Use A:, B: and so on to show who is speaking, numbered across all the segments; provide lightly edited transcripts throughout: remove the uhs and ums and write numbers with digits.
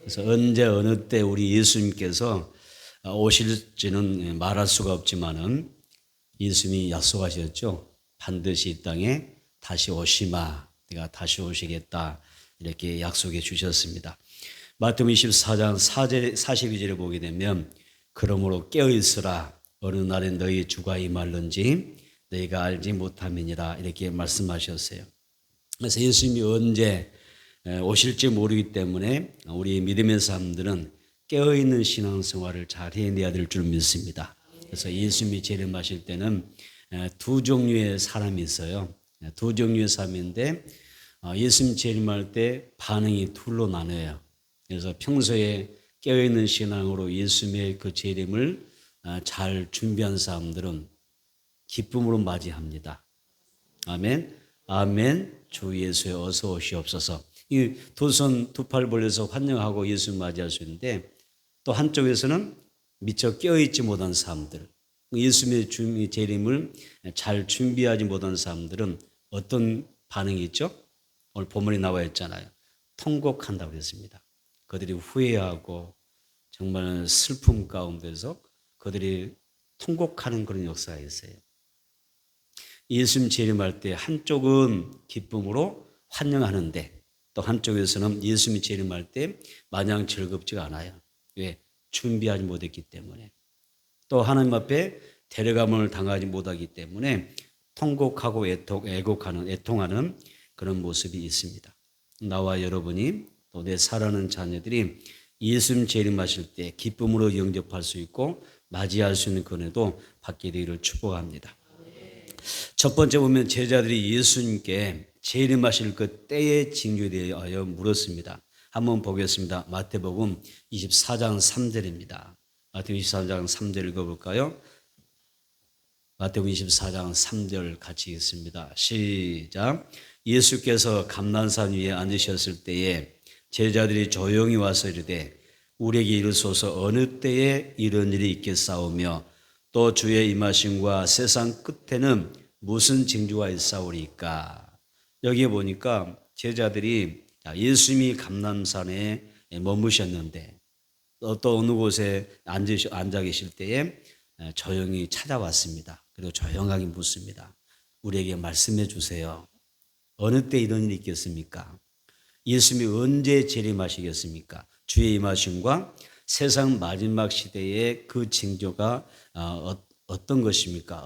A: 그래서 언제 어느 때 우리 예수님께서 오실지는 말할 수가 없지만은 예수님이 약속하셨죠. 반드시 이 땅에 다시 오시마. 내가 다시 오시겠다. 이렇게 약속해 주셨습니다. 마태복음 24장 4절, 42절에 보게 되면 그러므로 깨어있으라. 어느 날에 너희 주가 임할는지 너희가 알지 못함이니라. 이렇게 말씀하셨어요. 그래서 예수님이 언제 오실지 모르기 때문에 우리 믿음의 사람들은 깨어있는 신앙생활을 잘 해내야 될 줄 믿습니다. 그래서 예수님이 재림하실 때는 두 종류의 사람이 있어요. 두 종류의 사람인데 예수님 재림할 때 반응이 둘로 나눠요. 그래서 평소에 깨어있는 신앙으로 예수님의 그 재림을 잘 준비한 사람들은 기쁨으로 맞이합니다. 아멘. 아멘. 주 예수에 어서 오시옵소서. 이 두 손 두 팔 벌려서 환영하고 예수 맞이할 수 있는데 또 한쪽에서는 미처 깨어있지 못한 사람들, 예수님의 재림을 잘 준비하지 못한 사람들은 어떤 반응이 있죠? 오늘 본문에 나와 있잖아요. 통곡한다고 했습니다. 그들이 후회하고 정말 슬픔 가운데서 그들이 통곡하는 그런 역사가 있어요. 예수님 재림할 때 한쪽은 기쁨으로 환영하는데 또 한쪽에서는 예수님이 재림할 때 마냥 즐겁지가 않아요. 왜? 준비하지 못했기 때문에. 또 하나님 앞에 데려감을 당하지 못하기 때문에 통곡하고 애통하는 그런 모습이 있습니다. 나와 여러분이 또 내 사랑하는 자녀들이 예수님 재림하실 때 기쁨으로 영접할 수 있고 맞이할 수 있는 은혜도 받게 되기를 축복합니다. 첫 번째 보면 제자들이 예수님께 재림하실 그 때의 징조에 대하여 물었습니다. 한번 보겠습니다. 마태복음 24장 3절입니다. 마태복음 24장 3절 읽어볼까요? 마태복음 24장 3절 같이 읽습니다. 시작. 예수께서 감난산 위에 앉으셨을 때에 제자들이 조용히 와서 이르되 우리에게 이르소서 어느 때에 이런 일이 있겠사오며 또 주의 임하심과 세상 끝에는 무슨 징조가 있사오리까. 여기에 보니까 제자들이 예수님이 감람산에 머무셨는데 또 어느 곳에 앉아 계실 때에 조용히 찾아왔습니다. 그리고 조용하게 묻습니다. 우리에게 말씀해 주세요. 어느 때 이런 일이 있겠습니까? 예수님이 언제 재림하시겠습니까? 주의 임하심과 세상 마지막 시대의 그 징조가 어떤 것입니까?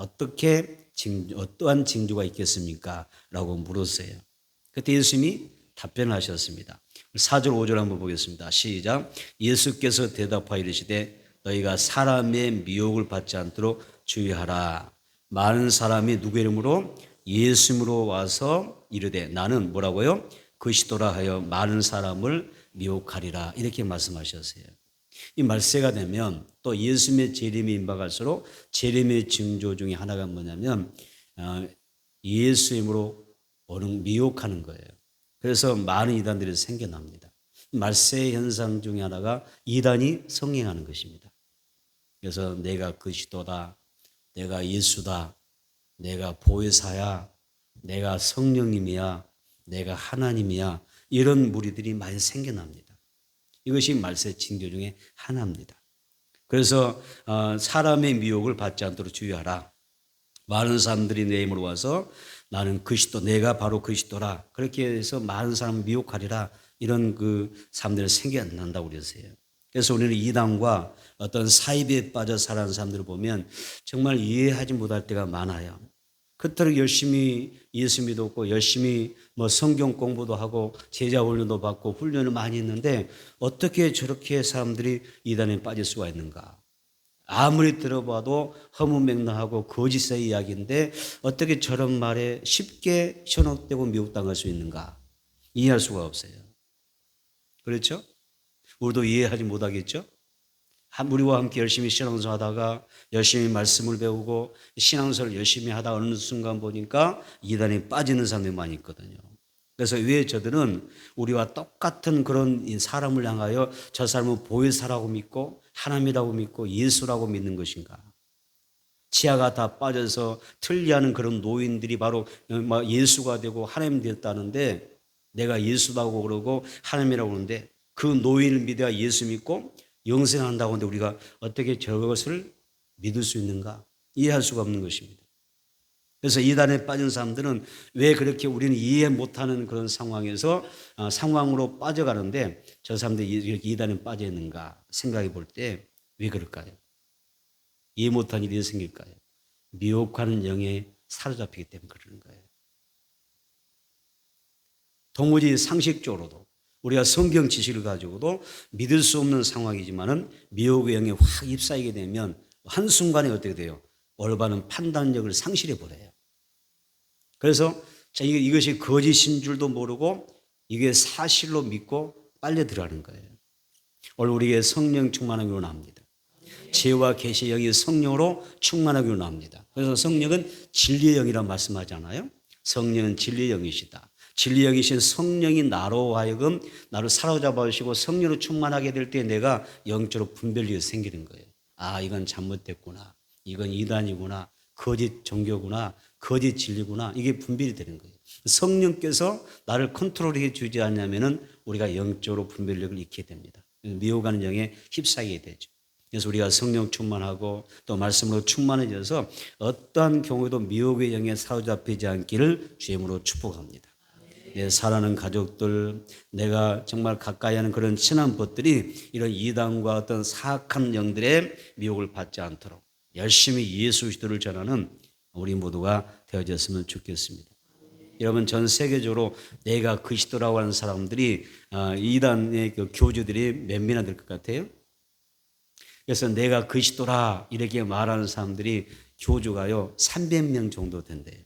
A: 어떠한 징조가 있겠습니까? 라고 물었어요. 그때 예수님이 답변하셨습니다. 4절 5절 한번 보겠습니다. 시작. 예수께서 대답하여 이르시되 너희가 사람의 미혹을 받지 않도록 주의하라. 많은 사람이 누구 이름으로? 예수 이름으로 와서 이르되 나는 뭐라고요? 그리스도라 하여 많은 사람을 미혹하리라. 이렇게 말씀하셨어요. 이 말세가 되면 또 예수님의 재림이 임박할수록 재림의 징조 중에 하나가 뭐냐면 예수 이름으로 오는 미혹하는 거예요. 그래서 많은 이단들이 생겨납니다. 말세 현상 중에 하나가 이단이 성행하는 것입니다. 그래서 내가 그리스도다, 내가 예수다, 내가 보혜사야, 내가 성령님이야, 내가 하나님이야, 이런 무리들이 많이 생겨납니다. 이것이 말세 징조 중에 하나입니다. 그래서 사람의 미혹을 받지 않도록 주의하라. 많은 사람들이 내 힘으로 와서 나는 그리스도, 내가 바로 그리스도라. 그렇게 해서 많은 사람을 미혹하리라. 이런 그 사람들이 생겨난다고 그랬어요. 그래서 우리는 이단과 어떤 사이비에 빠져 살아가는 사람들을 보면 정말 이해하지 못할 때가 많아요. 그토록 열심히 예수 믿었고 열심히 성경 공부도 하고 제자 훈련도 받고 훈련을 많이 했는데 어떻게 저렇게 사람들이 이단에 빠질 수가 있는가? 아무리 들어봐도 허무맹랑하고 거짓의 이야기인데 어떻게 저런 말에 쉽게 현혹되고 미혹당할 수 있는가? 이해할 수가 없어요. 그렇죠? 우리도 이해하지 못하겠죠? 우리와 함께 열심히 신앙생활 하다가 열심히 말씀을 배우고 신앙생활을 열심히 하다 어느 순간 보니까 이단에 빠지는 사람들이 많이 있거든요. 그래서 왜 저들은 우리와 똑같은 그런 사람을 향하여 저 사람은 보혜사라고 믿고 하나님이라고 믿고 예수라고 믿는 것인가? 치아가 다 빠져서 틀리하는 그런 노인들이 바로 예수가 되고 하나님 되었다는데 내가 예수라고 그러고 하나님이라고 그러는데 그 노인을 믿어야 예수 믿고 영생한다고 하는데 우리가 어떻게 저것을 믿을 수 있는가? 이해할 수가 없는 것입니다. 그래서 이단에 빠진 사람들은 왜 그렇게 우리는 이해 못하는 그런 상황에서 상황으로 빠져가는데 저 사람들이 이렇게 이단에 빠져 있는가 생각해 볼 때 왜 그럴까요? 이해 못한 일이 생길까요? 미혹하는 영에 사로잡히기 때문에 그러는 거예요. 도무지 상식적으로도 우리가 성경 지식을 가지고도 믿을 수 없는 상황이지만은 미혹의 영에 확 휩싸이게 되면 한순간에 어떻게 돼요? 올바른 판단력을 상실해 버려요. 그래서 이것이 거짓인 줄도 모르고 이게 사실로 믿고 빨려 들어가는 거예요. 오늘 우리에게 성령 충만하기로 나옵니다. 지혜와 계시의 영이 성령으로 충만하기로 나옵니다. 그래서 성령은 진리의 영이라고 말씀하잖아요. 성령은 진리의 영이시다. 진리의 영이신 성령이 나로 하여금 나를 사로잡아 주시고 성령으로 충만하게 될 때 내가 영적으로 분별력이 생기는 거예요. 아, 이건 잘못됐구나. 이건 이단이구나. 거짓 종교구나. 거짓 진리구나. 이게 분별이 되는 거예요. 성령께서 나를 컨트롤해 주지 않냐면은 우리가 영적으로 분별력을 잃게 됩니다. 미혹하는 영에 휩싸이게 되죠. 그래서 우리가 성령 충만하고 또 말씀으로 충만해져서 어떠한 경우에도 미혹의 영에 사로잡히지 않기를 주님으로 축복합니다. 내 사랑하는 가족들, 내가 정말 가까이 하는 그런 친한 것들이 이런 이단과 어떤 사악한 영들의 미혹을 받지 않도록 열심히 예수 그리스도를 전하는 우리 모두가 되어졌으면 좋겠습니다. 여러분, 전 세계적으로 내가 그리스도라고 하는 사람들이 이단의 그 교주들이 몇 명이나 될 것 같아요? 그래서 내가 그리스도라 이렇게 말하는 사람들이 교주가요 300명 정도 된대요.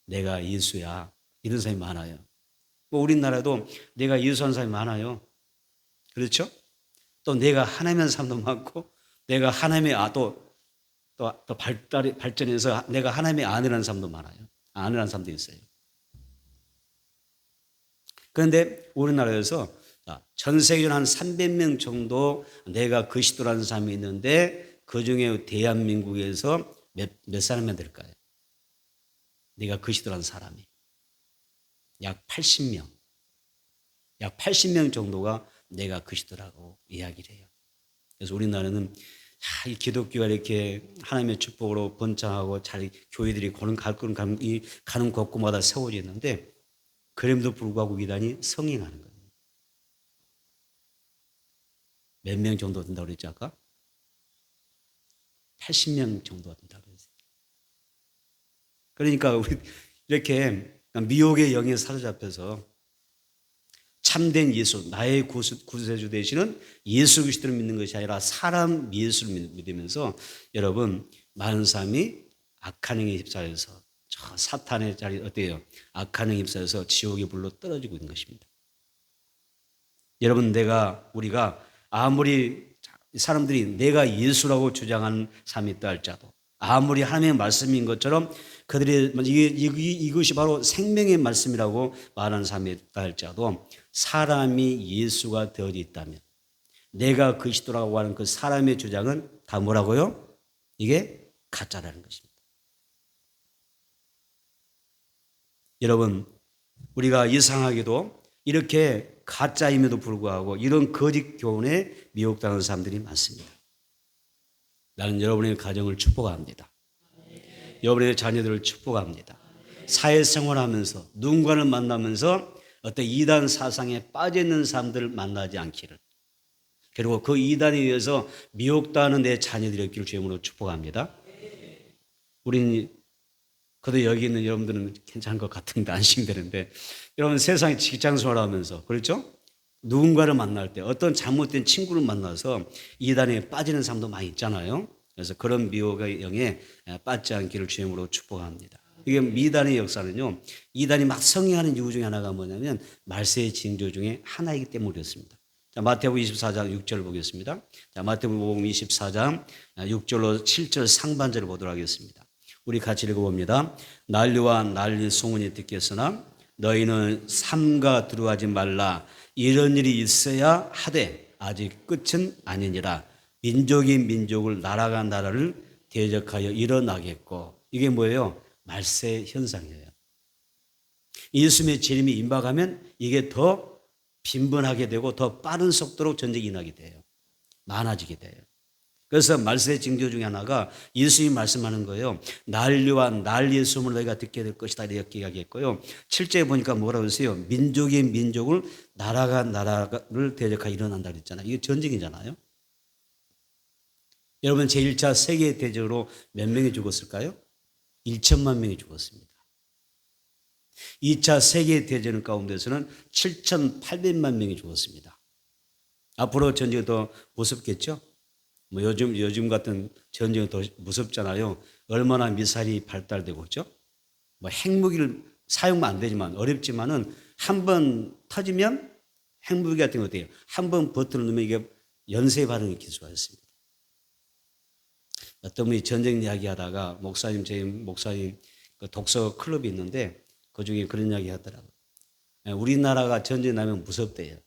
A: 내가 예수야 이런 사람이 많아요. 뭐 우리나라도 내가 예수한 사람이 많아요. 그렇죠? 또 내가 하나님의 사람도 많고 내가 하나님의 또 발전해서 내가 하나님의 아내라는 사람도 많아요. 아내라는 사람도 있어요. 그런데 우리나라에서 전 세계적으로 한 300명 정도 내가 그리스도라는 사람이 있는데 그중에 대한민국에서 몇 사람이 될까요? 내가 그리스도라는 사람이 약 80명. 약 80명 정도가 내가 그리스도라고 이야기를 해요. 그래서 우리나라는 이 기독교가 이렇게 하나님의 축복으로 번창하고 잘 교회들이 가는 곳곳마다 세워져 있는데 그럼에도 불구하고 이단이 성행하는 거예요. 몇 명 정도 된다고 그랬지 아까? 80명 정도가 된다고 그랬어요. 그러니까 우리 이렇게 미혹의 영에 사로잡혀서 참된 예수, 나의 구세주 되시는 예수 그리스도를 믿는 것이 아니라 사람 예수를 믿으면서 여러분 많은 사람이 악한 영에 휩싸여서 저 사탄의 자리 어때요? 악한 영에 휩싸여서 지옥의 불로 떨어지고 있는 것입니다. 여러분 우리가 아무리 사람들이 내가 예수라고 주장하는 사람이 있다 할지라도 아무리 하나님의 말씀인 것처럼 그들이 이것이 바로 생명의 말씀이라고 말하는 사람이 있다 할지라도 사람이 예수가 되어져 있다면 내가 그리스도라고 하는 그 사람의 주장은 다 뭐라고요? 이게 가짜라는 것입니다. 여러분 우리가 이상하게도 이렇게 가짜임에도 불구하고 이런 거짓 교훈에 미혹당하는 사람들이 많습니다. 나는 여러분의 가정을 축복합니다. 여러분의 자녀들을 축복합니다. 사회생활하면서 누군가를 만나면서 어떤 이단 사상에 빠져있는 사람들을 만나지 않기를 그리고 그 이단에 의해서 미혹당하는 내 자녀들이 없기를 주님으로 축복합니다. 우리는 그래도 여기 있는 여러분들은 괜찮은 것 같은데 안심되는데 여러분 세상에 직장생활하면서 그렇죠? 누군가를 만날 때 어떤 잘못된 친구를 만나서 이단에 빠지는 사람도 많이 있잖아요. 그래서 그런 미혹의 영에 빠지지 않기를 주님으로 축복합니다. 이게 미단의 역사는요. 이단이 막 성행하는 이유 중에 하나가 뭐냐면 말세의 징조 중에 하나이기 때문에 그렇습니다. 자, 마태복음 24장 6절을 보겠습니다. 자, 마태복음 24장 6절로 7절 상반절을 보도록 하겠습니다. 우리 같이 읽어봅니다. 난리와 난리 소문이 듣겠으나 너희는 삼가 두려워하지 말라. 이런 일이 있어야 하되 아직 끝은 아니니라. 민족이 민족을 나라가 나라를 대적하여 일어나겠고 이게 뭐예요? 말세 현상이에요. 예수님의 재림이 임박하면 이게 더 빈번하게 되고 더 빠른 속도로 전쟁이 일어나게 돼요. 많아지게 돼요. 그래서 말세의 징조 중에 하나가 예수님이 말씀하는 거예요. 난리와 난리의 소문을 너희가 듣게 될 것이다 이렇게 이야기했고요. 7절에 보니까 뭐라고 했어요? 민족이 민족을 나라가 나라를 대적하여 일어난다 그랬잖아요. 이게 전쟁이잖아요. 여러분 제1차 세계대전으로 몇 명이 죽었을까요? 1천만 명이 죽었습니다. 2차 세계대전 가운데서는 7,800만 명이 죽었습니다. 앞으로 전쟁이 더 무섭겠죠? 뭐 요즘 같은 전쟁이 더 무섭잖아요. 얼마나 미사일이 발달되고 있죠? 뭐 핵무기를 사용만 안 되지만 어렵지만은 한 번 터지면 핵무기 같은 거 어때요? 한 번 버튼을 누르면 이게 연쇄 반응이 기수가 있습니다. 어떤 분이 전쟁 이야기 하다가 저희 목사님 그 독서 클럽이 있는데 그 중에 그런 이야기 하더라고요. 우리나라가 전쟁 나면 무섭대요.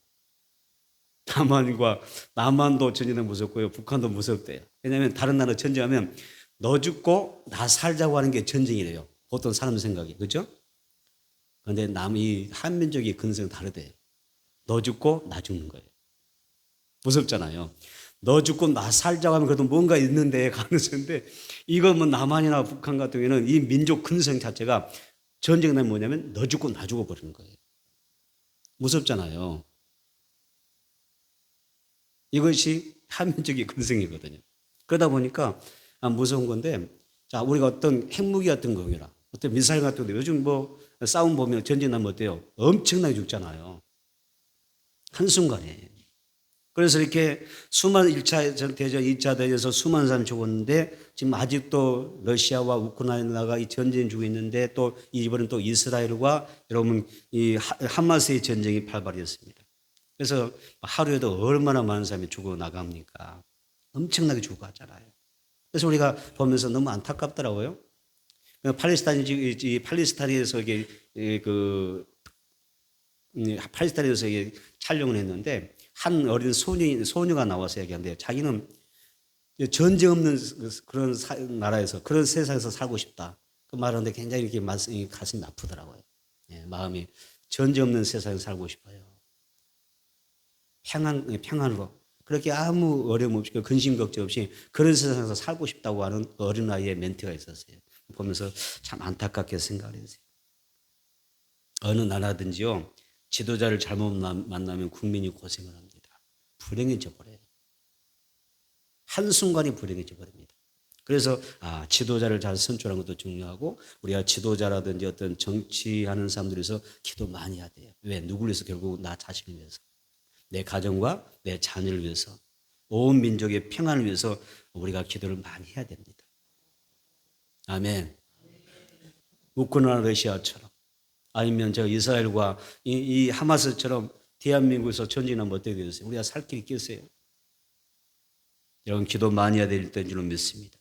A: 남한도 전쟁은 무섭고요. 북한도 무섭대요. 왜냐하면 다른 나라 전쟁하면 너 죽고 나 살자고 하는 게 전쟁이래요. 보통 사람 생각이. 그렇죠? 그런데 이 한민족의 근성은 다르대요. 너 죽고 나 죽는 거예요. 무섭잖아요. 너 죽고 나 살자고 하면 그래도 뭔가 있는데 가능성인데 이거 뭐 남한이나 북한 같은 경우에는 이 민족 근성 자체가 전쟁이 나면 뭐냐면 너 죽고 나 죽어버리는 거예요. 무섭잖아요. 이것이 한민족의 근성이거든요. 그러다 보니까 무서운 건데, 자, 우리가 어떤 핵무기 같은 거라, 어떤 미사일 같은 거, 요즘 뭐 싸움 보면 전쟁 나면 어때요? 엄청나게 죽잖아요. 한순간에. 그래서 이렇게 수많은 1차 대전, 2차 대전에서 수많은 사람이 죽었는데 지금 아직도 러시아와 우크라이나가 이 전쟁 중에 있는데 또 이번엔 또 이스라엘과 여러분 이 하마스의 전쟁이 발발했습니다. 그래서 하루에도 얼마나 많은 사람이 죽어나갑니까? 엄청나게 죽어가잖아요. 그래서 우리가 보면서 너무 안타깝더라고요. 팔레스타인에서 팔레스타인에서 촬영을 했는데 한 어린 소녀가 나와서 얘기하는데 자기는 전쟁 없는 그런 나라에서 그런 세상에서 살고 싶다. 그 말하는데 굉장히 이렇게 가슴이 아프더라고요. 마음이 전쟁 없는 세상에서 살고 싶어요. 평안으로 그렇게 아무 어려움 없이 근심 걱정 없이 그런 세상에서 살고 싶다고 하는 어린아이의 멘트가 있었어요. 보면서 참 안타깝게 생각을 했어요. 어느 나라든지요 지도자를 잘못 만나면 국민이 고생을 합니다. 불행해져 버려요. 한순간에 불행해져 버립니다. 그래서 지도자를 잘 선출하는 것도 중요하고 우리가 지도자라든지 어떤 정치하는 사람들에서 기도 많이 해야 돼요. 왜? 누구를 위해서? 결국 나 자신을 위해서. 내 가정과 내 자녀를 위해서 온 민족의 평안을 위해서 우리가 기도를 많이 해야 됩니다. 아멘. 우크라이나 러시아처럼 아니면 이스라엘과 이 하마스처럼 대한민국에서 전쟁하면 어떻게 되겠어요? 우리가 살 길이 있겠어요? 여러분 기도 많이 해야 될 때인 줄로 믿습니다.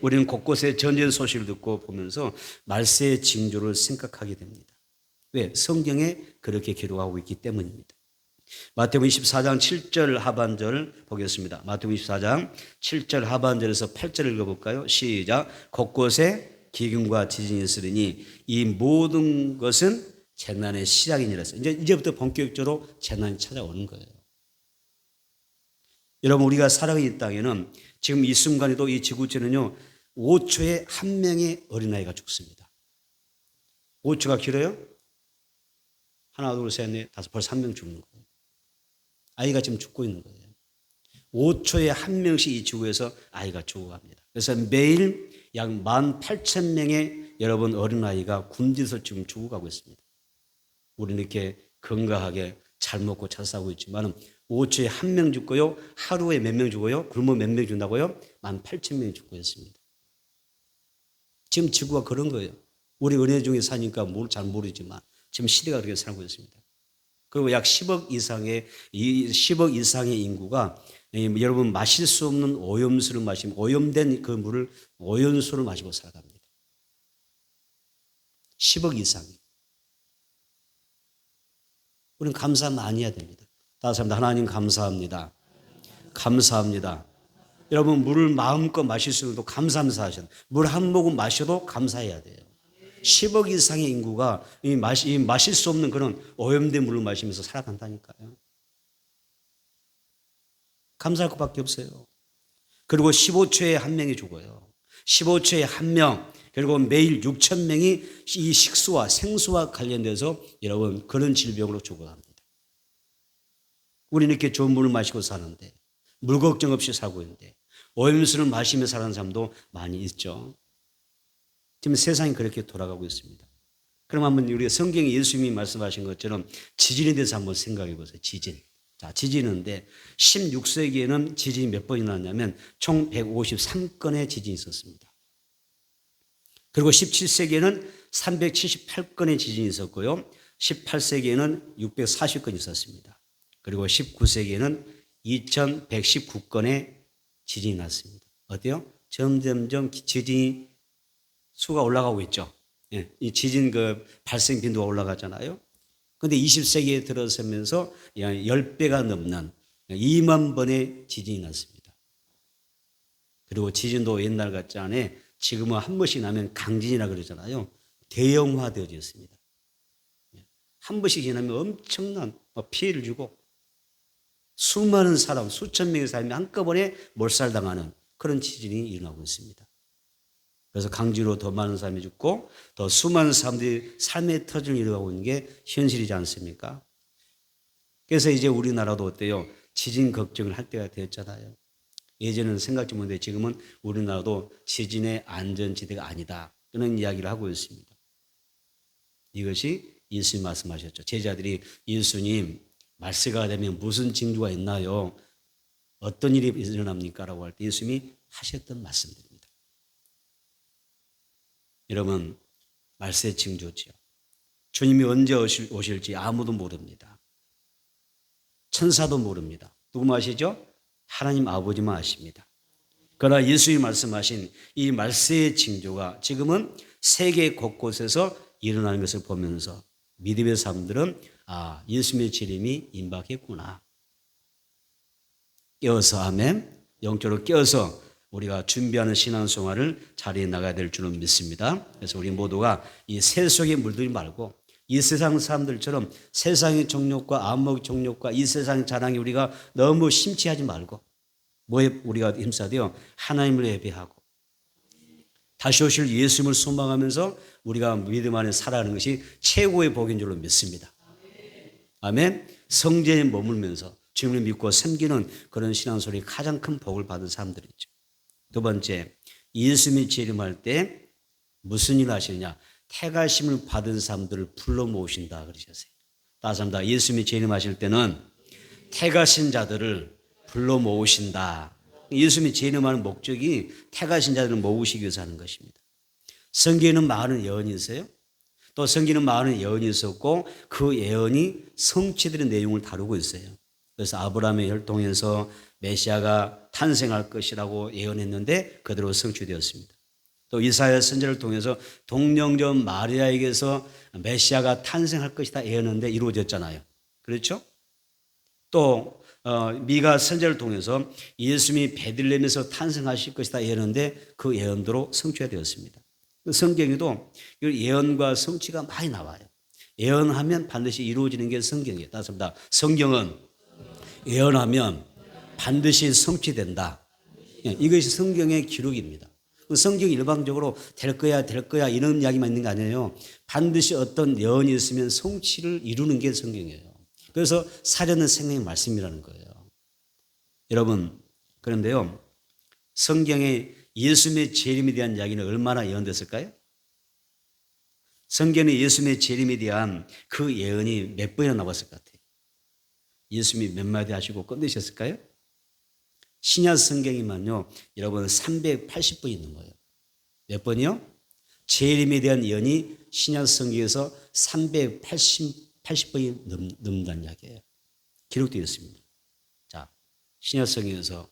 A: 우리는 곳곳에 전쟁 소식을 듣고 보면서 말세의 징조를 생각하게 됩니다. 왜? 성경에 그렇게 기록하고 있기 때문입니다. 마태복음 24장 7절 하반절 보겠습니다. 마태복음 24장 7절 하반절에서 8절 읽어볼까요? 시작. 곳곳에 기근과 지진이 있으리니 이 모든 것은 재난의 시작이니라. 이제부터 본격적으로 재난이 찾아오는 거예요. 여러분 우리가 살아가는 이 땅에는 지금 이 순간에도 이 지구촌은요 5초에 한 명의 어린아이가 죽습니다. 5초가 길어요? 하나 둘 셋 넷 다섯 벌써 한 명 죽는 거예요. 아이가 지금 죽고 있는 거예요. 5초에 한 명씩 이 지구에서 아이가 죽어갑니다. 그래서 매일 약 18,000명의 여러분 어린아이가 굶주려서 지금 죽어가고 있습니다. 우리는 이렇게 건강하게 잘 먹고 잘 싸고 있지만 5초에 한 명 죽고요. 하루에 몇 명 죽어요? 그러면 몇 명 죽는다고요? 18,000명이 죽고 있습니다. 지금 지구가 그런 거예요. 우리 은혜 중에 사니까 잘 모르지만 지금 시대가 그렇게 살고 있습니다. 그리고 약 10억 이상의 인구가 여러분 마실 수 없는 오염수를 마시면 오염된 그 물을 오염수를 마시고 살아갑니다. 10억 이상이. 우리는 감사 많이 해야 됩니다. 다시 한번 하나님 감사합니다. 감사합니다. 여러분 물을 마음껏 마실 수 있는 것도 감사하셔야 돼요. 물 한 모금 마셔도 감사해야 돼요. 10억 이상의 인구가 이 마실 수 없는 그런 오염된 물을 마시면서 살아간다니까요. 감사할 것밖에 없어요. 그리고 15초에 한 명이 죽어요. 15초에 한 명, 그리고 매일 6천 명이 이 식수와 생수와 관련돼서 여러분 그런 질병으로 죽어갑니다. 우리는 이렇게 좋은 물을 마시고 사는데, 물 걱정 없이 살고 있는데 오염수를 마시며 사는 사람도 많이 있죠. 지금 세상이 그렇게 돌아가고 있습니다. 그럼 한번 우리가 성경에 예수님이 말씀하신 것처럼 지진에 대해서 한번 생각해 보세요. 지진. 자, 지진인데 16세기에는 지진이 몇 번이 났냐면 총 153건의 지진이 있었습니다. 그리고 17세기에는 378건의 지진이 있었고요. 18세기에는 640건이 있었습니다. 그리고 19세기에는 2119건의 지진이 났습니다. 어때요? 점점점 지진이 수가 올라가고 있죠. 예, 이 지진 발생 빈도가 올라가잖아요. 그런데 20세기에 들어서면서 10배가 넘는 2만 번의 지진이 났습니다. 그리고 지진도 옛날 같지 않아 지금은 한 번씩 나면 강진이라 그러잖아요. 대형화되어졌습니다. 한 번씩 지나면 엄청난 피해를 주고 수많은 사람, 수천 명의 사람이 한꺼번에 몰살당하는 그런 지진이 일어나고 있습니다. 그래서 강진으로 더 많은 사람이 죽고 더 수많은 사람들이 삶의 터전을 잃어가고 있는 게 현실이지 않습니까? 그래서 이제 우리나라도 어때요? 지진 걱정을 할 때가 되었잖아요. 예전에는 생각지 못했는데 지금은 우리나라도 지진의 안전지대가 아니다. 그런 이야기를 하고 있습니다. 이것이 예수님 말씀하셨죠. 제자들이 예수님 말세가 되면 무슨 징조가 있나요? 어떤 일이 일어납니까? 라고 할 때 예수님이 하셨던 말씀들입니다. 여러분, 말세 징조지요. 주님이 언제 오실지 아무도 모릅니다. 천사도 모릅니다. 누구 아시죠? 하나님 아버지만 아십니다. 그러나 예수님이 말씀하신 이 말세의 징조가 지금은 세계 곳곳에서 일어나는 것을 보면서 믿음의 사람들은 예수님의 재림이 임박했구나. 깨어서 아멘. 영적으로 깨어서 우리가 준비하는 신앙생활을 자리에 나가야 될 줄은 믿습니다. 그래서 우리 모두가 이 새 속에 물들지 말고 이 세상 사람들처럼 세상의 정욕과 안목의 정욕과 이 세상 자랑에 우리가 너무 심취하지 말고 뭐에 우리가 힘써야 돼요? 하나님을 예배하고 다시 오실 예수님을 소망하면서 우리가 믿음 안에 살아가는 것이 최고의 복인 줄로 믿습니다. 아멘. 성전에 머물면서 주님을 믿고 섬기는 그런 신앙생활이 가장 큰 복을 받은 사람들이죠. 두 번째, 예수님이 재림할 때 무슨 일을 하시느냐? 택하심을 받은 사람들을 불러 모으신다 그러셨어요. 다시 한번 예수님이 재림하실 때는 택하신 자들을 불러 모으신다. 예수님이 재림하는 목적이 택하신 자들을 모으시기 위해서 하는 것입니다. 성경에는 많은 예언이 있어요. 또 성경에는 많은 예언이 있었고 그 예언이 성취되는 내용을 다루고 있어요. 그래서 아브라함의 혈통에서 메시아가 탄생할 것이라고 예언했는데 그대로 성취되었습니다. 또 이사야 선지자를 통해서 동령전 마리아에게서 메시아가 탄생할 것이다 예언했는데 이루어졌잖아요. 그렇죠? 또 미가 선지자를 통해서 예수님이 베들레헴에서 탄생하실 것이다 예언했는데 그 예언대로 성취가 되었습니다. 성경에도 예언과 성취가 많이 나와요. 예언하면 반드시 이루어지는 게 성경이에요. 따습니다. 성경은 예언하면 반드시 성취된다. 이것이 성경의 기록입니다. 성경이 일방적으로 될 거야 이런 이야기만 있는 거 아니에요. 반드시 어떤 예언이 있으면 성취를 이루는 게 성경이에요. 그래서 살아있는 생명의 말씀이라는 거예요. 여러분, 그런데요, 성경에 예수님의 재림에 대한 이야기는 얼마나 예언됐을까요? 성경에 예수님의 재림에 대한 그 예언이 몇 번이나 나왔을 것 같아요. 예수님이 몇 마디 하시고 끝내셨을까요? 신약 성경이면요, 여러분 380번 있는 거예요. 몇 번이요? 재림에 대한 예언이 신약 성경에서 380번이 넘는다는 이야기예요. 기록되어 있습니다. 자, 신약 성경에서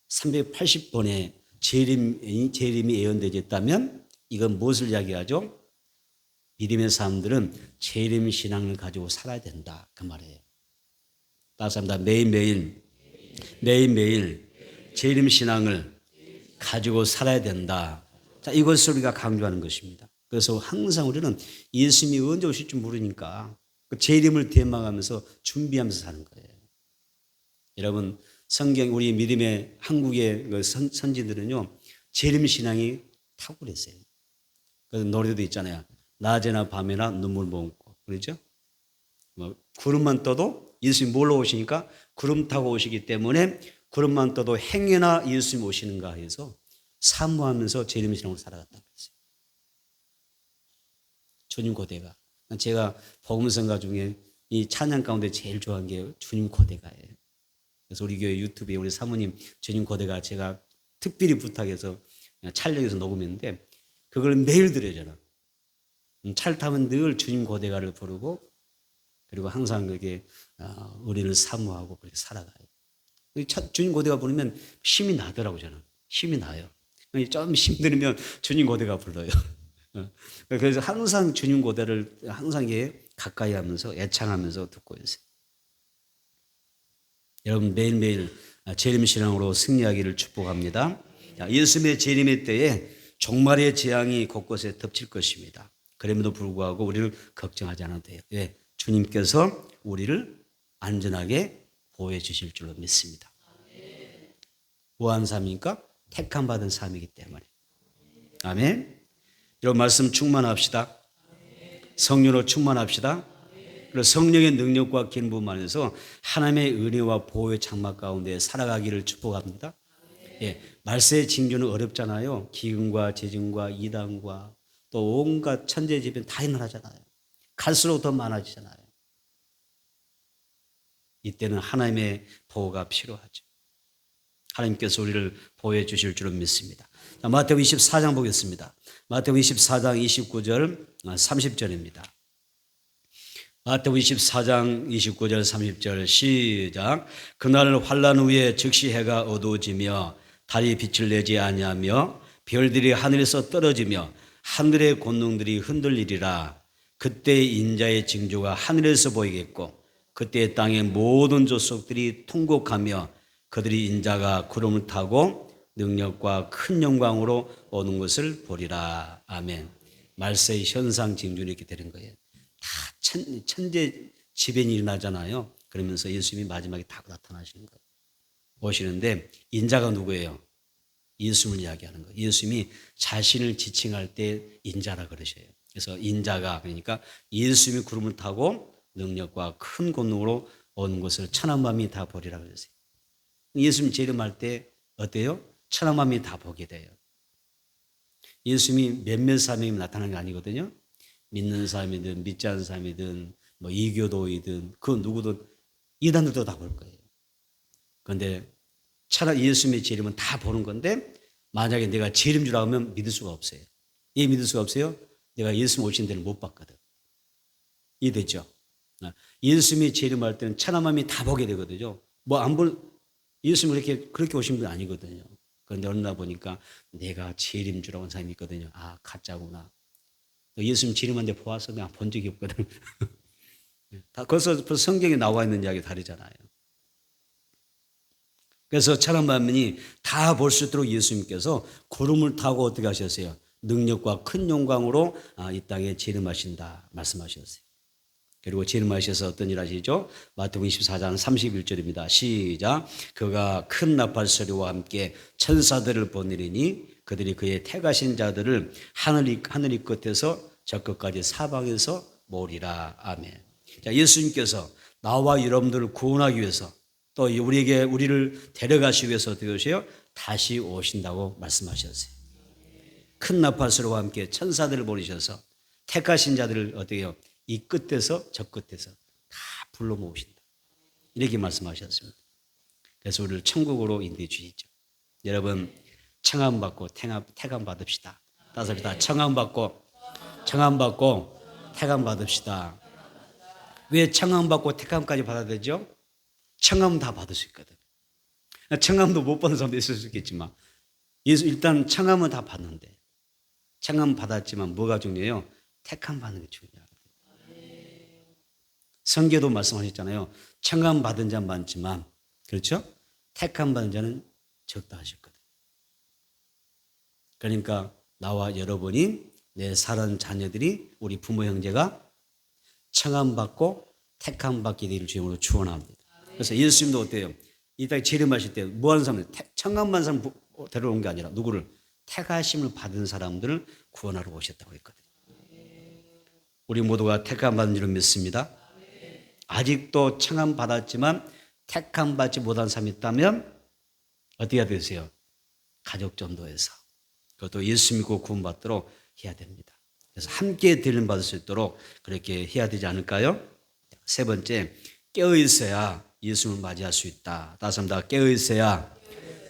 A: 380번의 재림이 예언되어 있다면 이건 무엇을 이야기하죠? 믿음의 사람들은 재림 신앙을 가지고 살아야 된다. 그 말이에요. 다시 한번 매일매일 재림 신앙을 가지고 살아야 된다. 자, 이것을 우리가 강조하는 것입니다. 그래서 항상 우리는 예수님이 언제 오실지 모르니까 그 재림을 대망하면서 준비하면서 사는 거예요. 여러분, 성경 우리 믿음의 한국의 그 선지들은요, 재림 신앙이 탁월했어요. 그래서 노래도 있잖아요. 낮에나 밤에나 눈물 머금고, 그렇죠? 뭐 구름만 떠도 예수님 몰러 오시니까 구름 타고 오시기 때문에 구름만 떠도 행여나 예수님 오시는가 해서 사모하면서 재림 신앙으로 살아갔다고 했어요. 주님 고대가. 제가 복음성가 중에 이 찬양 가운데 제일 좋아하는 게 주님 고대가예요. 그래서 우리 교회 유튜브에 우리 사모님 주님 고대가 제가 특별히 부탁해서 촬영해서 녹음했는데 그걸 매일 들어요, 저는. 차를 타면 늘 주님 고대가를 부르고 그리고 항상 그게 우리를 사모하고 그렇게 살아가요. 주님 고대가 부르면 힘이 나더라고요, 저는. 힘이 나요. 좀 힘들면 주님 고대가 불러요. 그래서 항상 주님 고대를 항상 가까이 하면서 애창하면서 듣고 있어요. 여러분 매일매일 재림 신앙으로 승리하기를 축복합니다. 예수님의 재림의 때에 종말의 재앙이 곳곳에 덮칠 것입니다. 그럼에도 불구하고 우리를 걱정하지 않아도 돼요. 왜? 주님께서 우리를 안전하게 보호해 주실 줄로 믿습니다. 뭐한 삶입니까? 택함 받은 삶이기 때문에. 아멘. 이런 말씀 충만합시다. 성령으로 충만합시다. 그리고 성령의 능력과 기름 안에서 하나님의 은혜와 보호의 장막 가운데 살아가기를 축복합니다. 예, 말세의 징조는 어렵잖아요. 기근과 재증과 이단과 또 온갖 천재지변 다 일어나잖아요. 갈수록 더 많아지잖아요. 이때는 하나님의 보호가 필요하죠. 하나님께서 우리를 보호해 주실 줄은 믿습니다. 마태복음 24장 보겠습니다. 마태복음 24장 29절 30절입니다. 마태복음 24장 29절 30절 시작. 그날 환난 후에 즉시 해가 어두워지며 달이 빛을 내지 아니하며 별들이 하늘에서 떨어지며 하늘의 권능들이 흔들리리라. 그때 인자의 징조가 하늘에서 보이겠고 그때 땅의 모든 족속들이 통곡하며 그들이 인자가 구름을 타고 능력과 큰 영광으로 오는 것을 보리라. 아멘. 말세의 현상 징조는 이렇게 되는 거예요. 다 천재 지변이 일어나잖아요. 그러면서 예수님이 마지막에 다 나타나시는 거예요. 오시는데 인자가 누구예요? 예수님을 이야기하는 거예요. 예수님이 자신을 지칭할 때 인자라 그러셔요. 그래서 인자가 그러니까 예수님이 구름을 타고 능력과 큰 권능으로 오는 것을 천한만민이 다 보리라 그랬어요. 예수님 재림할 때 어때요? 천한만민이 다 보게 돼요. 예수님이 몇몇 사람이 나타나는 게 아니거든요. 믿는 사람이든 믿지 않는 사람이든 뭐 이교도이든 그 누구든 이단들도 다 볼 거예요. 그런데 차라리 예수님의 재림은 다 보는 건데 만약에 내가 재림 줄 알면 믿을 수가 없어요. 왜 믿을 수가 없어요? 내가 예수님 오신 데를 못 봤거든. 이해됐죠? 예수님이 재림할 때는 천하만민이 다 보게 되거든요. 뭐 안 볼 예수님 그렇게 오신 분 아니거든요. 그런데 어느 날 보니까 내가 재림 줄 아는 사람이 있거든요. 아, 가짜구나. 예수님 재림한데 보아서 내가 본 적이 없거든. 다 벌써 성경에 나와 있는 이야기 다르잖아요. 그래서 천한만민이 다 볼 수 있도록 예수님께서 구름을 타고 어떻게 하셨어요? 능력과 큰 영광으로 이 땅에 재림하신다 말씀하셨어요. 그리고 재림하셔서 어떤 일 하시죠? 마태복음 24장 31절입니다. 시작. 그가 큰 나팔 소리와 함께 천사들을 보내리니 그들이 그의 택하신 자들을 하늘이 끝에서 저 끝까지 사방에서 모으리라. 아멘. 자, 예수님께서 나와 여러분들을 구원하기 위해서 또 우리를 데려가시기 위해서 어떻게 오세요? 다시 오신다고 말씀하셨어요. 큰 나팔 소리와 함께 천사들을 보내셔서 택하신 자들을 어떻게 해요? 이 끝에서 저 끝에서 다 불러 모으신다. 이렇게 말씀하셨습니다. 그래서 우리를 천국으로 인도해 주시죠. 여러분 청함받고 택함 받읍시다. 따섭니다. 청함받고 택함 받읍시다. 왜 청함받고 택함까지 받아야 되죠? 청함 다 받을 수 있거든. 청함도 못 받는 사람도 있을 수 있겠지만 일단 청함은 다 받는데 청함 받았지만 뭐가 중요해요? 택함 받는 게 중요해요. 성경도 말씀하셨잖아요. 청함 받은 자는 많지만 그렇죠? 택함 받은 자는 적다 하셨거든요. 그러니까 나와 여러분이 내 사랑하는 자녀들이 우리 부모 형제가 청함받고 택함받게 되기를 주님으로 축원합니다. 그래서 예수님도 어때요? 이 땅에 재림하실 때 뭐 하는 사람들? 청함만 사람 데려온 게 아니라 누구를? 택하심을 받은 사람들을 구원하러 오셨다고 했거든요. 우리 모두가 택함 받은 줄을 믿습니다. 아직도 청함 받았지만 택함 받지 못한 사람이 있다면 어떻게 해야 되세요? 가족 전도에서 그것도 예수 믿고 구원받도록 해야 됩니다. 그래서 함께 들림 받을 수 있도록 그렇게 해야 되지 않을까요? 세 번째, 깨어 있어야 예수님을 맞이할 수 있다. 다섯 다 깨어 있어야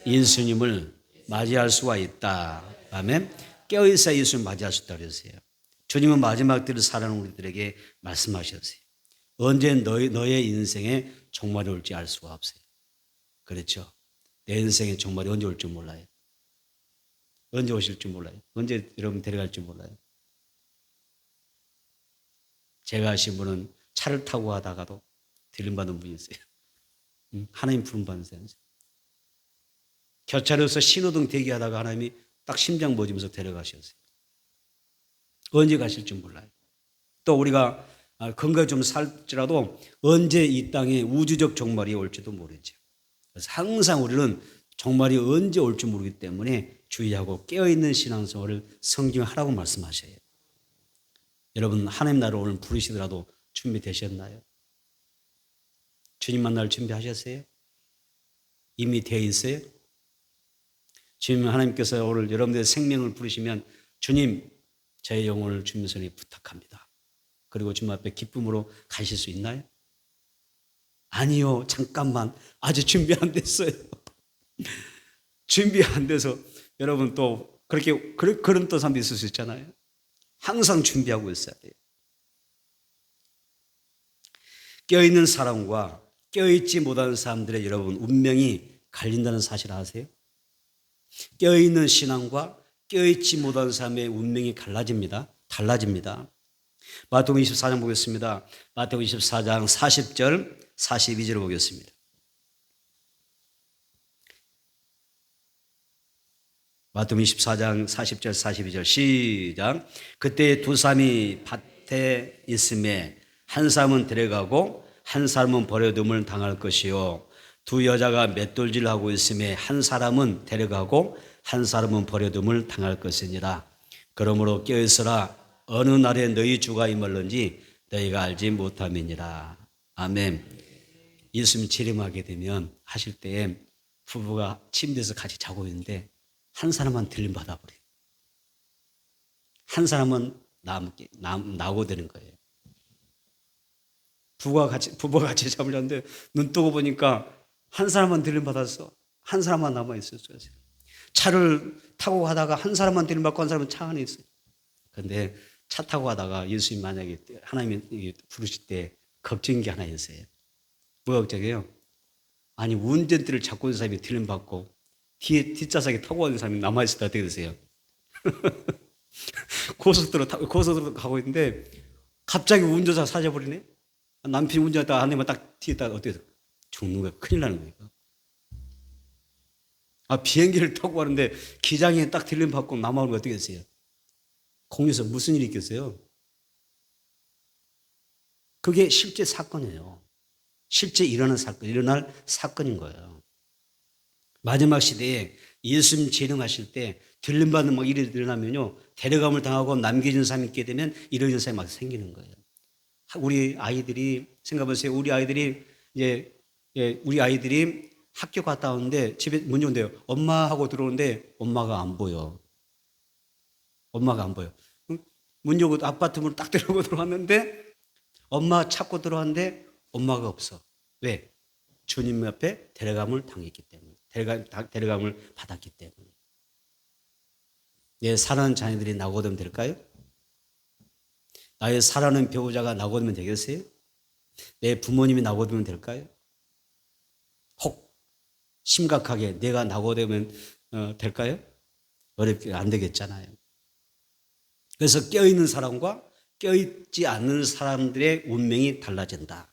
A: 예수님을 맞이할 수가 있다. 아멘. 깨어 있어야 예수님을 맞이할 수 있다 그랬어요. 주님은 마지막 때를 살아가는 우리들에게 말씀하셨어요. 언제 너의 인생에 종말이 올지 알 수가 없어요. 그렇죠? 내 인생에 종말이 언제 올지 몰라요. 언제 오실 줄 몰라요. 언제 여러분 데려갈 줄 몰라요. 제가 아신 분은 차를 타고 가다가도 들림받은 분이 있어요. 하나님 부름받는 사람이에요. 교차로에서 신호등 대기하다가 하나님이 딱 심장 멎으면서 데려가셨어요. 언제 가실 줄 몰라요. 또 우리가 건강히 좀 살지라도 언제 이 땅에 우주적 종말이 올지도 모르죠. 그래서 항상 우리는 종말이 언제 올지 모르기 때문에 주의하고 깨어있는 신앙생활을 성경에 하라고 말씀하셔요. 여러분 하나님 나라를 오늘 부르시더라도 준비되셨나요? 주님 만날 준비하셨어요? 이미 되어 있어요? 주님 하나님께서 오늘 여러분들의 생명을 부르시면 주님 저의 영혼을 주님 손에 부탁합니다. 그리고 주님 앞에 기쁨으로 가실 수 있나요? 아니요. 잠깐만. 아직 준비 안 됐어요. 준비 안 돼서 여러분 또 그렇게 그런 또 사람도 있을 수 있잖아요. 항상 준비하고 있어야 돼요. 깨어있는 사람과 깨어있지 못하는 사람들의 여러분 운명이 갈린다는 사실 아세요? 깨어있는 신앙과 깨어있지 못하는 사람의 운명이 달라집니다. 마태복음 24장 보겠습니다. 마태복음 24장 40절 42절을 보겠습니다. 마태복음 24장 40절 42절 시작. 그때 두 사람이 밭에 있음에 한 사람은 데려가고 한 사람은 버려둠을 당할 것이요 두 여자가 맷돌질하고 있음에 한 사람은 데려가고 한 사람은 버려둠을 당할 것이니라. 그러므로 깨어있으라. 어느 날에 너희 주가 임할는지 너희가 알지 못함이니라. 아멘. 예수님 재림하게 되면 하실 때에 부부가 침대에서 같이 자고 있는데 한 사람만 들림 받아버려요. 한 사람은 나고 되는 거예요. 부부가 같이 잠을 잤는데 눈 뜨고 보니까 한 사람만 들림 받았어. 한 사람만 남아 있었어요. 차를 타고 가다가 한 사람만 들림 받고 한 사람은 차 안에 있어요. 그런데 차 타고 가다가 예수님 만약에 하나님이 부르실 때 걱정인 게 하나 있어요. 뭐가 걱정이에요? 아니 운전대를 잡고 있는 사람이 들림 받고 뒤에 뒷좌석에 타고 가는 사람이 남아있을 때 어떻게 되세요? 고속도로 가고 있는데 갑자기 운전사 사져버리네? 남편이 운전하다가 아내만 딱 뒤에 딱 어떻게 돼요? 죽는 거야. 큰일 나는 거니까. 비행기를 타고 가는데 기장에 딱 들림 받고 남아오는 거 어떻게 됐어요? 공에서 무슨 일이 있겠어요? 그게 실제 사건이에요. 실제 일어날 사건인 거예요. 마지막 시대에 예수님 재림하실 때 들림받는 막 일이 일어나면요. 데려감을 당하고 남겨진 사람이 있게 되면 이런 현상이 막 생기는 거예요. 우리 아이들이 생각해보세요. 우리 아이들이 학교 갔다 오는데 집에 문 연대요. 엄마 하고 들어오는데 엄마가 안 보여. 문 열고 아파트 문을 딱 들어오고 들어왔는데 엄마 찾고 들어왔는데 엄마가 없어. 왜? 주님 앞에 데려감을 당했기 때문에. 데려감을 받았기 때문에. 내 사랑하는 자녀들이 나고 되면 될까요? 나의 사랑하는 배우자가 나고 되면 되겠어요? 내 부모님이 나고 되면 될까요? 혹 심각하게 내가 나고 되면 될까요? 어렵게 안 되겠잖아요. 그래서 깨어있는 사람과 깨어있지 않는 사람들의 운명이 달라진다.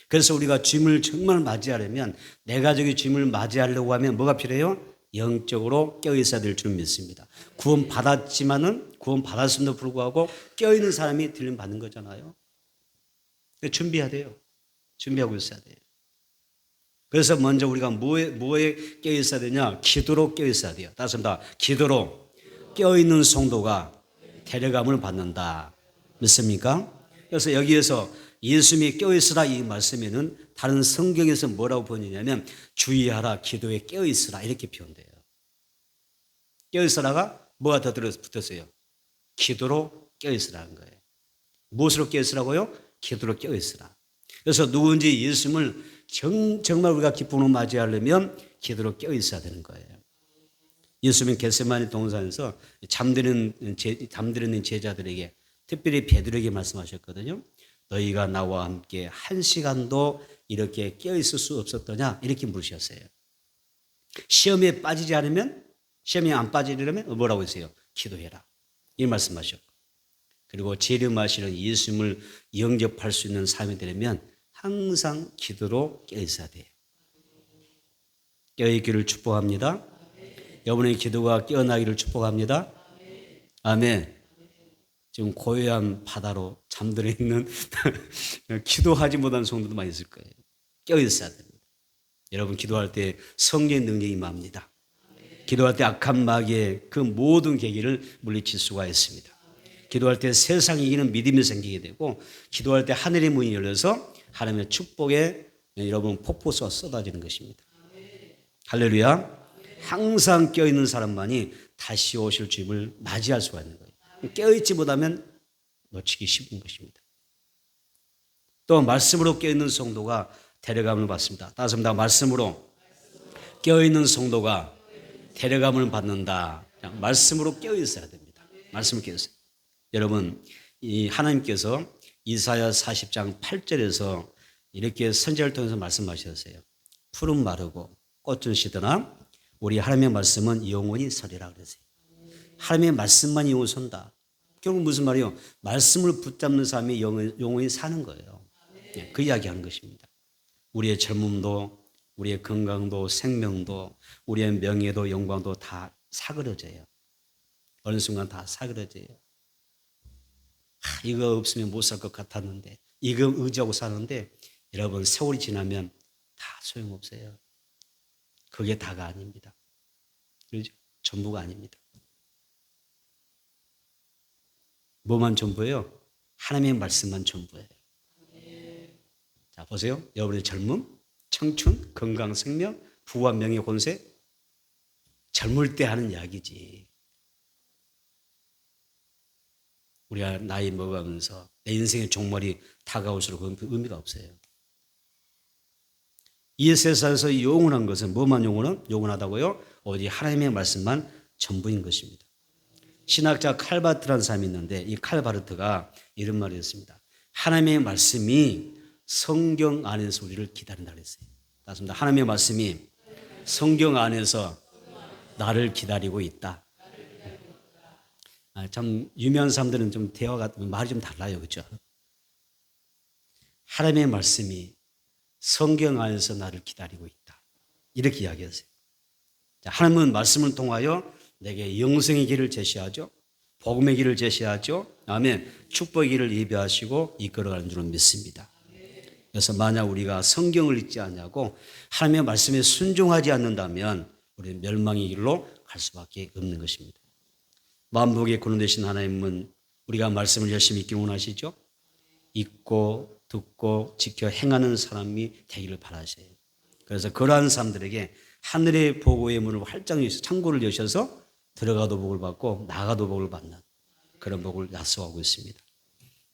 A: 그래서 우리가 주님을 정말 맞이하려면 내 가족이 주님을 맞이하려고 하면 뭐가 필요해요? 영적으로 깨어있어야 될 줄 믿습니다. 구원 받았지만은 구원 받았음에도 불구하고 깨어있는 사람이 들림 받는 거잖아요. 준비해야 돼요. 준비하고 있어야 돼요. 그래서 먼저 우리가 뭐에 깨어있어야 되냐? 기도로 깨어있어야 돼요. 따습니다. 기도로 깨어있는 성도가 데려감을 받는다. 믿습니까? 그래서 여기에서 예수님이 깨어있으라 이 말씀에는 다른 성경에서 뭐라고 번역냐면 주의하라 기도에 깨어있으라 이렇게 표현돼요. 깨어있으라가 뭐가 더 붙었어요? 기도로 깨어있으라는 거예요. 무엇으로 깨어있으라고요? 기도로 깨어있으라. 그래서 누군지 예수님을 정말 우리가 기쁨으로 맞이하려면 기도로 깨어있어야 되는 거예요. 예수님은 겟세마네 동산에서 잠드는 제자들에게 특별히 베드로에게 말씀하셨거든요. 너희가 나와 함께 한 시간도 이렇게 깨어있을 수 없었더냐 이렇게 물으셨어요. 시험에 빠지지 않으면 시험에 안 빠지려면 뭐라고 했어요? 기도해라 이 말씀하셨고 그리고 재림하시는 예수님을 영접할 수 있는 삶이 되려면 항상 기도로 깨어있어야 돼요. 깨어있기를 축복합니다. 여러분의 기도가 깨어나기를 축복합니다. 아멘. 지금 고요한 바다로 잠들어 있는 기도하지 못한 성도도 많이 있을 거예요. 깨어있어야 됩니다. 여러분 기도할 때 성령의 능력이 임합니다. 기도할 때 악한 마귀의 그 모든 계기를 물리칠 수가 있습니다. 기도할 때 세상이 이기는 믿음이 생기게 되고 기도할 때 하늘의 문이 열려서 하나님의 축복에 여러분 폭포수가 쏟아지는 것입니다. 할렐루야. 항상 깨어있는 사람만이 다시 오실 주님을 맞이할 수가 있는 거예요. 깨어있지 못하면 놓치기 쉽은 것입니다. 또 말씀으로 깨어있는 성도가 데려감을 받습니다. 따습니다. 말씀으로 깨어있는 성도가 데려감을 받는다. 말씀으로 깨어있어야 됩니다. 말씀을 깨어있어요. 여러분 이 하나님께서 이사야 40장 8절에서 이렇게 선지자를 통해서 말씀하셨어요. 푸른 마르고 꽃은 시드나 우리 하나님의 말씀은 영원히 서리라 그랬어요. 하나님의 말씀만 영원히 선다. 결국 무슨 말이에요? 말씀을 붙잡는 사람이 영원히 사는 거예요. 그 이야기하는 것입니다. 우리의 젊음도 우리의 건강도 생명도 우리의 명예도 영광도 다 사그러져요. 어느 순간 다 사그러져요. 이거 없으면 못 살 것 같았는데 이거 의지하고 사는데 여러분 세월이 지나면 다 소용없어요. 그게 다가 아닙니다. 그렇죠? 전부가 아닙니다. 뭐만 전부예요? 하나님의 말씀만 전부예요. 자 보세요. 여러분의 젊음, 청춘, 건강, 생명, 부와 명예, 권세 젊을 때 하는 이야기지. 우리가 나이 먹어가면서 내 인생의 종말이 다가올수록 그건 의미가 없어요. 이 세상에서 영원한 것은 뭐만 영원하다고요? 오직 하나님의 말씀만 전부인 것입니다. 신학자 칼바르트라는 사람이 있는데 이 칼바르트가 이런 말을 했습니다. 하나님의 말씀이 성경 안에서 우리를 기다린다 그랬어요. 맞습니다. 하나님의 말씀이 성경 안에서 나를 기다리고 있다. 참 유명한 사람들은 좀 대화가 말이 좀 달라요. 그렇죠? 하나님의 말씀이 성경 안에서 나를 기다리고 있다. 이렇게 이야기하세요. 하나님은 말씀을 통하여 내게 영생의 길을 제시하죠. 복음의 길을 제시하죠. 아멘. 축복의 길을 예비하시고 이끌어가는 줄은 믿습니다. 그래서 만약 우리가 성경을 읽지 않냐고 하나님의 말씀에 순종하지 않는다면 우리는 멸망의 길로 갈 수밖에 없는 것입니다. 만복의 근원 되신 하나님은 우리가 말씀을 열심히 읽기 원하시죠. 읽고 듣고 지켜 행하는 사람이 되기를 바라셔요. 그래서 그러한 사람들에게 하늘의 보고의 문을 활짝 여셔서 창고를 여셔서 들어가도 복을 받고 나가도 복을 받는 그런 복을 약속하고 있습니다.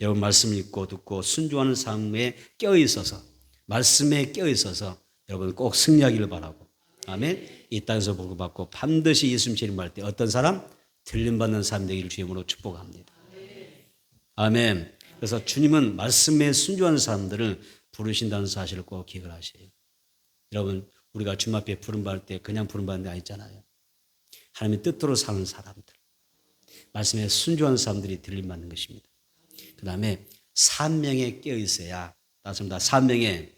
A: 여러분 말씀을 읽고 듣고 순종하는 삶에 껴있어서 말씀에 껴있어서 여러분 꼭 승리하기를 바라고 아멘. 이 땅에서 복을 받고 반드시 예수님 재림할 때 어떤 사람? 들림받는 사람 되기를 주님으로 축복합니다. 아멘. 그래서 주님은 말씀에 순종하는 사람들을 부르신다는 사실을 꼭 기억을 하셔요. 여러분 우리가 주님 앞에 부름받을 때 그냥 부름받는 게 아니잖아요. 하나님의 뜻대로 사는 사람들, 말씀에 순종하는 사람들이 들림받는 것입니다. 그 다음에 사명에 깨어있어야, 맞습니다. 사명에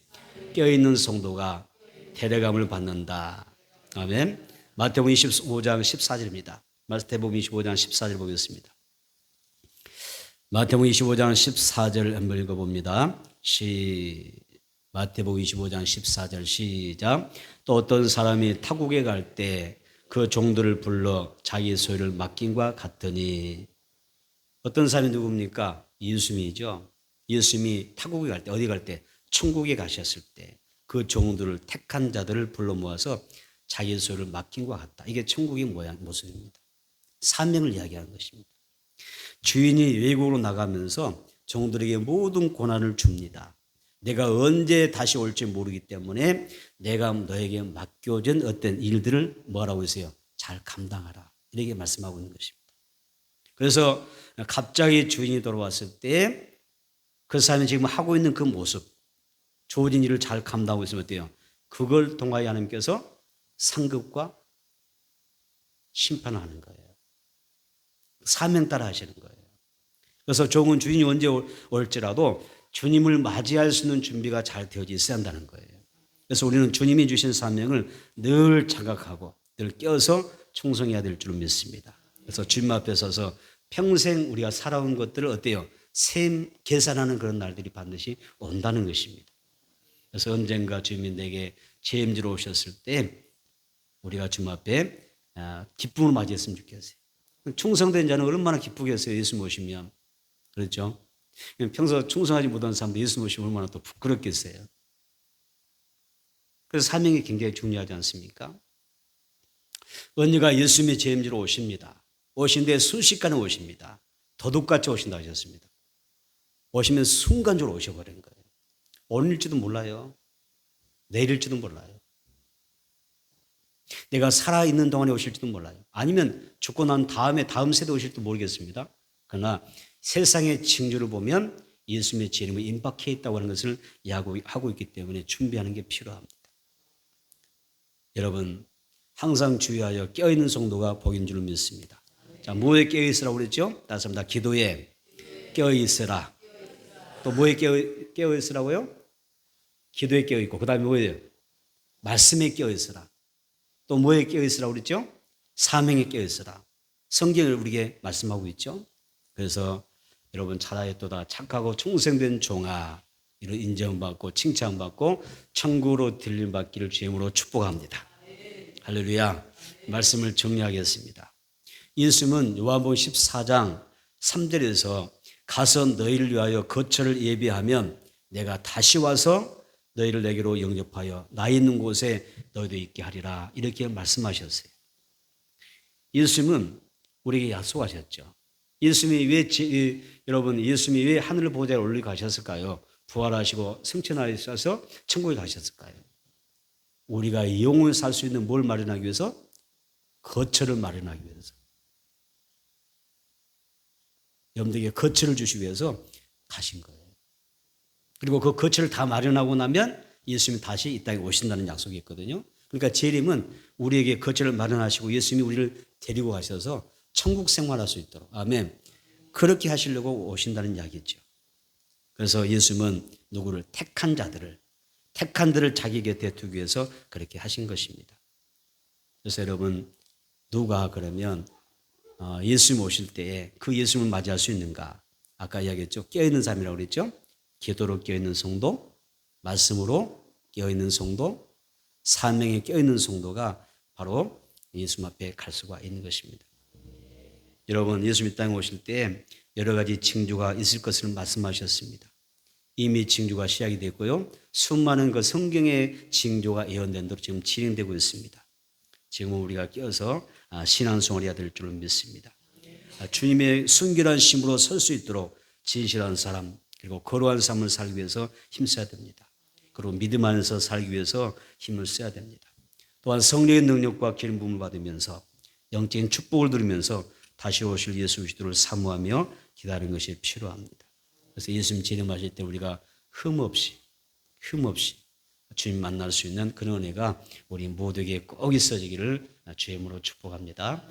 A: 깨어있는 성도가 데려감을 받는다. 아멘. 마태복음 25장 14절입니다. 마태복음 25장 14절 보겠습니다. 마태복음 25장 14절 한번 읽어봅니다. 마태복음 25장 14절 시작. 또 어떤 사람이 타국에 갈 때 그 종들을 불러 자기 소유를 맡김과 같으니. 어떤 사람이 누굽니까? 예수님이죠. 예수님이 타국에 갈 때, 어디 갈 때? 천국에 가셨을 때 그 종들을 택한 자들을 불러 모아서 자기 소유를 맡김과 같다. 이게 천국의 모습입니다. 사명을 이야기하는 것입니다. 주인이 외국으로 나가면서 종들에게 모든 고난을 줍니다. 내가 언제 다시 올지 모르기 때문에 내가 너에게 맡겨진 어떤 일들을 뭐라고 했어요? 잘 감당하라. 이렇게 말씀하고 있는 것입니다. 그래서 갑자기 주인이 돌아왔을 때 그 사람이 지금 하고 있는 그 모습, 주어진 일을 잘 감당하고 있으면 어때요? 그걸 통하여 하나님께서 상급과 심판을 하는 거예요. 사명 따라 하시는 거예요. 그래서 종은 주인이 언제 올지라도 주님을 맞이할 수 있는 준비가 잘 되어져 있어야 한다는 거예요. 그래서 우리는 주님이 주신 사명을 늘 자각하고 늘 껴서 충성해야 될 줄 믿습니다. 그래서 주님 앞에 서서 평생 우리가 살아온 것들을 어때요? 계산하는 그런 날들이 반드시 온다는 것입니다. 그래서 언젠가 주님이 내게 책임지러 오셨을 때 우리가 주님 앞에 기쁨을 맞이했으면 좋겠어요. 충성된 자는 얼마나 기쁘겠어요. 예수 모시면. 그렇죠? 평소 충성하지 못한 사람도 예수 모시면 얼마나 또 부끄럽겠어요. 그래서 사명이 굉장히 중요하지 않습니까? 언니가 예수님의 책임지러 오십니다. 오신데 순식간에 오십니다. 도둑같이 오신다 하셨습니다. 오시면 순간적으로 오셔버린 거예요. 오늘일지도 몰라요. 내일일지도 몰라요. 내가 살아있는 동안에 오실지도 몰라요. 아니면 죽고 난 다음에 다음 세대 오실지도 모르겠습니다. 그러나 세상의 징조를 보면 예수님의 재림이 임박해 있다고 하는 것을 하고 있기 때문에 준비하는 게 필요합니다. 여러분 항상 주의하여 깨어있는 성도가 복인 줄 믿습니다. 자, 뭐에 깨어있으라고 그랬죠? 다시 한번 기도에 깨어있으라. 또 뭐에 깨어있으라고요? 기도에 깨어있고 그 다음에 뭐예요? 말씀에 깨어있으라. 또 뭐에 깨어있으라고 그랬죠? 사명에 깨어있으라. 성경을 우리에게 말씀하고 있죠. 그래서 여러분 잘하였도다 착하고 충성된 종아 이런 인정받고 칭찬받고 천국으로 들림받기를 주님으로 축복합니다. 할렐루야. 말씀을 정리하겠습니다. 예수님은 요한복음 14장 3절에서 가서 너희를 위하여 거처를 예비하면 내가 다시 와서 너희를 내게로 영접하여 나 있는 곳에 너희도 있게 하리라 이렇게 말씀하셨어요. 예수님은 우리에게 약속하셨죠. 여러분 예수님이 왜 하늘 보좌에 올라가셨을까요? 부활하시고 승천하셔서 천국에 가셨을까요? 우리가 영원히 살 수 있는 뭘 마련하기 위해서? 거처를 마련하기 위해서. 여러분들에게 거처를 주시기 위해서 가신 거예요. 그리고 그 거처를 다 마련하고 나면 예수님이 다시 이 땅에 오신다는 약속이 있거든요. 그러니까 재림은 우리에게 거처를 마련하시고 예수님이 우리를 데리고 가셔서 천국 생활할 수 있도록. 아멘. 그렇게 하시려고 오신다는 이야기죠. 그래서 예수님은 누구를 택한 자들을 자기 곁에 두기 위해서 그렇게 하신 것입니다. 그래서 여러분 누가 그러면 예수님 오실 때에 그 예수님을 맞이할 수 있는가? 아까 이야기했죠. 깨어있는 사람이라고 그랬죠. 기도로 깨어있는 성도, 말씀으로 깨어있는 성도, 사명에 깨어있는 성도가 바로 예수님 앞에 갈 수가 있는 것입니다. 여러분 예수님 이 땅에 오실 때 여러 가지 징조가 있을 것을 말씀하셨습니다. 이미 징조가 시작이 됐고요. 수많은 그 성경의 징조가 예언된 대로 지금 진행되고 있습니다. 지금은 우리가 끼어서 신앙생활을 해야 될 줄 믿습니다. 주님의 순결한 심으로 설 수 있도록 진실한 사람 그리고 거룩한 삶을 살기 위해서 힘써야 됩니다. 그리고 믿음 안에서 살기 위해서 힘을 써야 됩니다. 또한 성령의 능력과 기름 부음을 받으면서 영적인 축복을 누리면서 다시 오실 예수 그리스도를 사모하며 기다리는 것이 필요합니다. 그래서 예수님 재림하실 때 우리가 흠없이 주님 만날 수 있는 그런 은혜가 우리 모두에게 꼭 있어지기를 주의 이름으로 축복합니다.